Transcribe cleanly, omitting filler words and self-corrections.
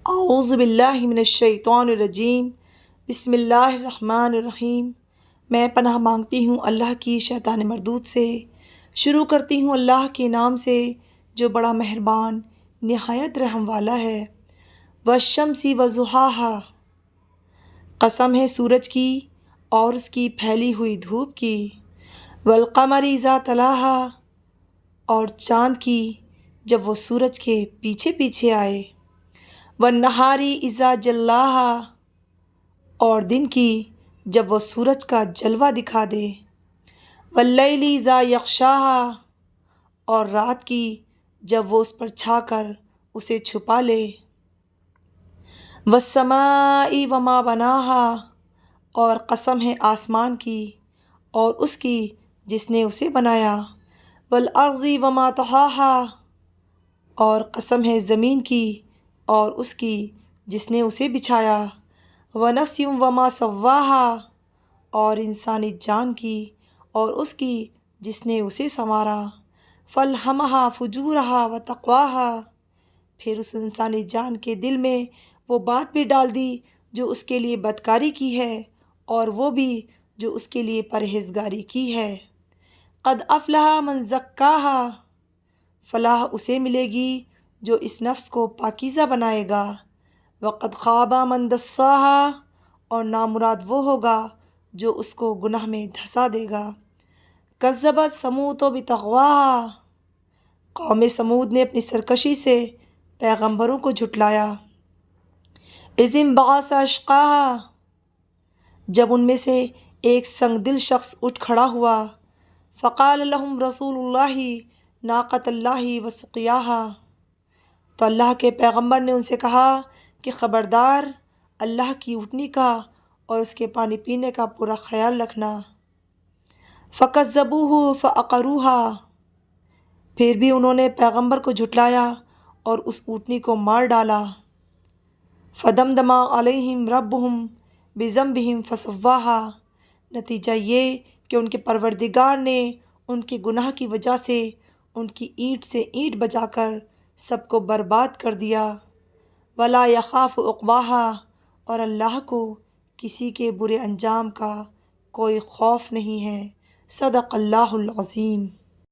اعوذ باللہ من الشیطان الرجیم، بسم اللہ الرحمن الرحیم۔ میں پناہ مانگتی ہوں اللہ کی شیطان مردود سے۔ شروع کرتی ہوں اللہ کے نام سے جو بڑا مہربان نہایت رحم والا ہے۔ والشمس وضحاہا، قسم ہے سورج کی اور اس کی پھیلی ہوئی دھوپ کی۔ والقمر اذا تلاہا، اور چاند کی جب وہ سورج کے پیچھے پیچھے آئے۔ والنہار اذا جلاہا، اور دن کی جب وہ سورج کا جلوہ دکھا دے۔ واللیل اذا یغشاہا، اور رات کی جب وہ اس پر چھا کر اسے چھپا لے۔ والسماء وما بناہا، اور قسم ہے آسمان کی اور اس کی جس نے اسے بنایا۔ والارض وما طحاہا، اور قسم ہے زمین کی اور اس کی جس نے اسے بچھایا۔ ونفس وما سواہا، اور انسانی جان کی اور اس کی جس نے اسے سنوارا۔ فالہمہا فجورہا وتقواہا، پھر اس انسانی جان کے دل میں وہ بات بھی ڈال دی جو اس کے لیے بدکاری کی ہے اور وہ بھی جو اس کے لیے پرہیزگاری کی ہے۔ قد افلح من زکاہا، فلاح اسے ملے گی جو اس نفس کو پاکیزہ بنائے گا۔ وقد خاب من دساہا، اور نامراد وہ ہوگا جو اس کو گناہ میں دھسا دے گا۔ کذبت ثمود بطغواہا، قوم ثمود نے اپنی سرکشی سے پیغمبروں کو جھٹلایا۔ اذ انبعث اشقاہا، جب ان میں سے ایک سنگ دل شخص اٹھ کھڑا ہوا۔ فقال لهم رسول اللہ ناقۃ اللہ وسقیاہا، تو اللہ کے پیغمبر نے ان سے کہا کہ خبردار اللہ کی اونٹنی کا اور اس کے پانی پینے کا پورا خیال رکھنا۔ فکذبوہ فعقروہا، پھر بھی انہوں نے پیغمبر کو جھٹلایا اور اس اونٹنی کو مار ڈالا۔ فدمدم علیہم ربہم بذنبہم فسواہا، نتیجہ یہ کہ ان کے پروردگار نے ان کے گناہ کی وجہ سے ان کی اینٹ سے اینٹ بجا کر سب کو برباد کر دیا۔ ولا یخاف عقباہا، اور اللہ کو کسی کے برے انجام کا کوئی خوف نہیں ہے۔ صدق اللہ العظیم۔